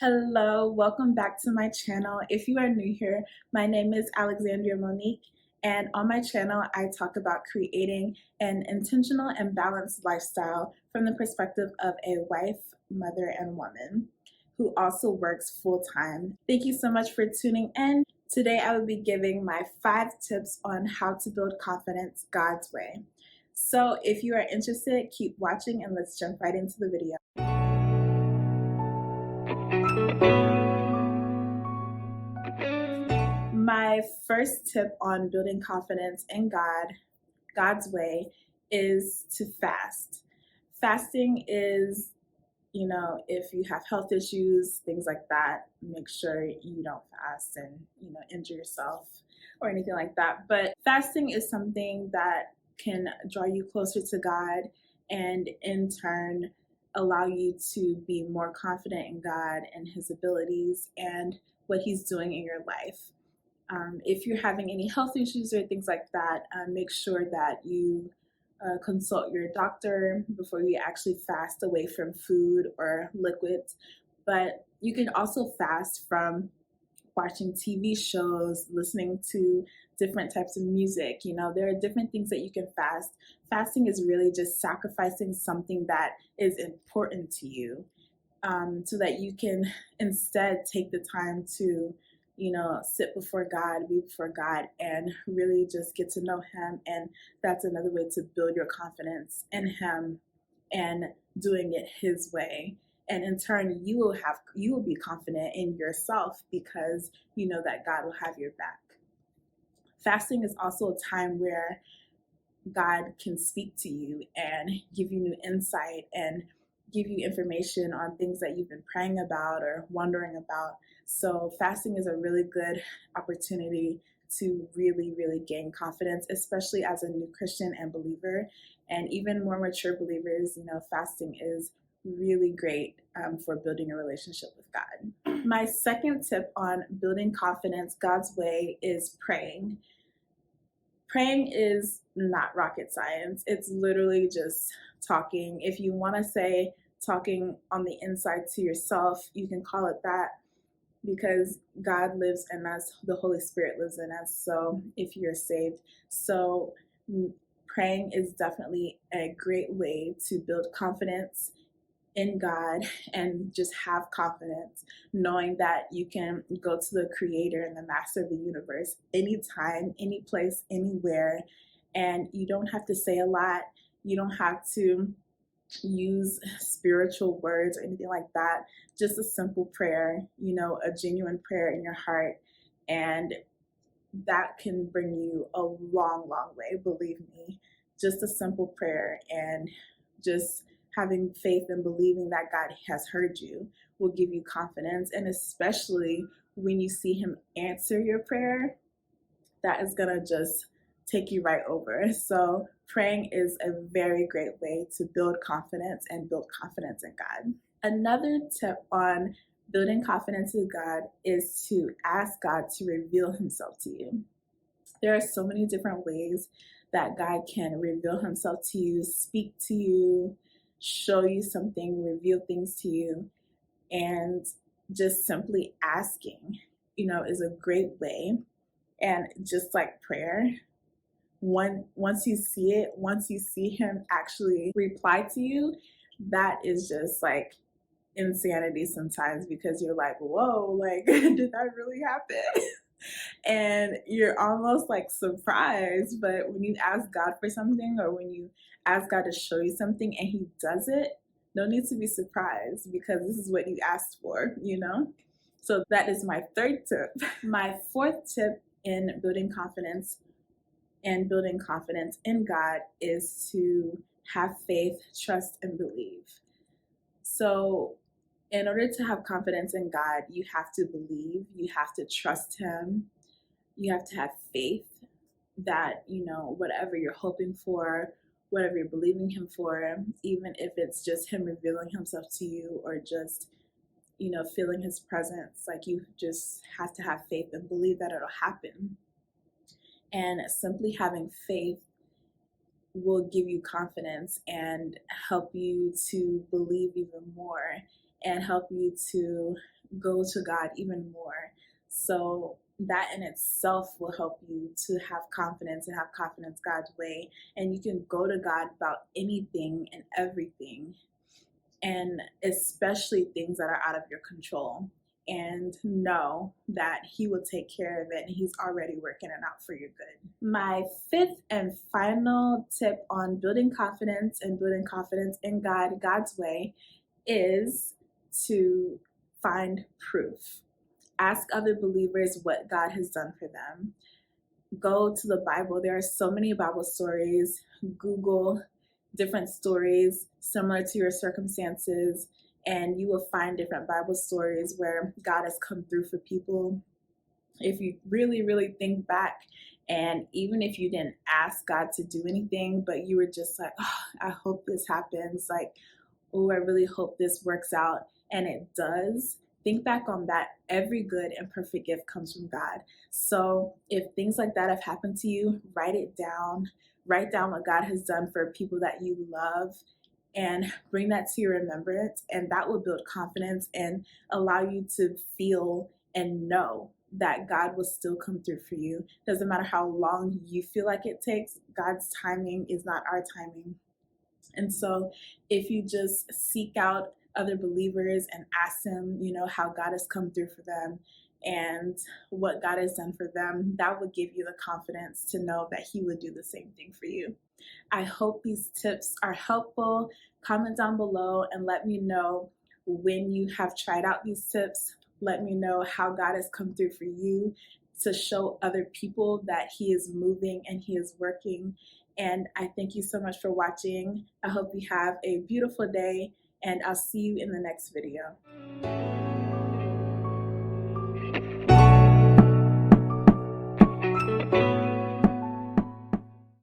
Hello, welcome back to my channel. If you are new here, my name is Alexandria Monique, and on my channel, I talk about creating an intentional and balanced lifestyle from the perspective of a wife, mother, and woman who also works full time. Thank you so much for tuning in. Today, I will be giving my 5 tips on how to build confidence God's way. So, if you are interested, keep watching and let's jump right into the video. My first tip on building confidence in God's way, is to fast. Fasting is, if you have health issues, things like that, make sure you don't fast and, injure yourself or anything like that. But fasting is something that can draw you closer to God and in turn allow you to be more confident in God and His abilities and what He's doing in your life. If you're having any health issues or things like that, make sure that you consult your doctor before you actually fast away from food or liquids. But you can also fast from watching TV shows, listening to different types of music. There are different things that you can fast. Fasting is really just sacrificing something that is important to you, so that you can instead take the time to sit before God, be before God, and really just get to know Him. And that's another way to build your confidence in Him and doing it His way. And in turn, you will be confident in yourself because you know that God will have your back. Fasting is also a time where God can speak to you and give you new insight and give you information on things that you've been praying about or wondering about. So fasting is a really good opportunity to really, really gain confidence, especially as a new Christian and believer. And even more mature believers, fasting is really great for building a relationship with God. My second tip on building confidence God's way is praying. Praying is not rocket science. It's literally just talking. If you want to say talking on the inside to yourself, you can call it that, because God lives in us, the Holy Spirit lives in us. So if you're saved, so praying is definitely a great way to build confidence in God and just have confidence knowing that you can go to the creator and the master of the universe anytime, any place, anywhere, and you don't have to say a lot. You don't have to use spiritual words or anything like that. Just a simple prayer, a genuine prayer in your heart, and that can bring you a long, long way, believe me. Just a simple prayer and just having faith and believing that God has heard you will give you confidence. And especially when you see Him answer your prayer, that is going to just take you right over. So praying is a very great way to build confidence and build confidence in God. Another tip on building confidence in God is to ask God to reveal Himself to you. There are so many different ways that God can reveal Himself to you, speak to you, show you something, reveal things to you. And just simply asking, is a great way. And just like prayer, once you see it, once you see Him actually reply to you, that is just like insanity sometimes, because you're like, whoa, like, did that really happen? And you're almost like surprised. But when you ask God for something, or when you ask God to show you something and He does it, no need to be surprised, because this is what you asked for, So that is my third tip. My fourth tip in building confidence and building confidence in God is to have faith, trust, and believe. So in order to have confidence in God, you have to believe, you have to trust Him, you have to have faith that, whatever you're hoping for, whatever you're believing Him for, even if it's just Him revealing Himself to you or just, feeling His presence, like, you just have to have faith and believe that it'll happen. And simply having faith will give you confidence and help you to believe even more and help you to go to God even more. So that in itself will help you to have confidence and have confidence God's way. And you can go to God about anything and everything, and especially things that are out of your control, and know that He will take care of it and He's already working it out for your good. My fifth and final tip on building confidence and building confidence in God, God's way, is to find proof. Ask other believers what God has done for them. Go to the Bible. There are so many Bible stories. Google different stories similar to your circumstances, and you will find different Bible stories where God has come through for people. If you really, really think back, and even if you didn't ask God to do anything, but you were just like, oh, I hope this happens, like, oh, I really hope this works out, and it does, think back on that. Every good and perfect gift comes from God. So if things like that have happened to you, write it down. Write down what God has done for people that you love, and bring that to your remembrance, and that will build confidence and allow you to feel and know that God will still come through for you. Doesn't matter how long you feel like it takes, God's timing is not our timing. And so if you just seek out other believers and ask them, how God has come through for them and what God has done for them, that would give you the confidence to know that He would do the same thing for you. I hope these tips are helpful. Comment down below and let me know when you have tried out these tips. Let me know how God has come through for you to show other people that He is moving and He is working. And I thank you so much for watching. I hope you have a beautiful day, and I'll see you in the next video.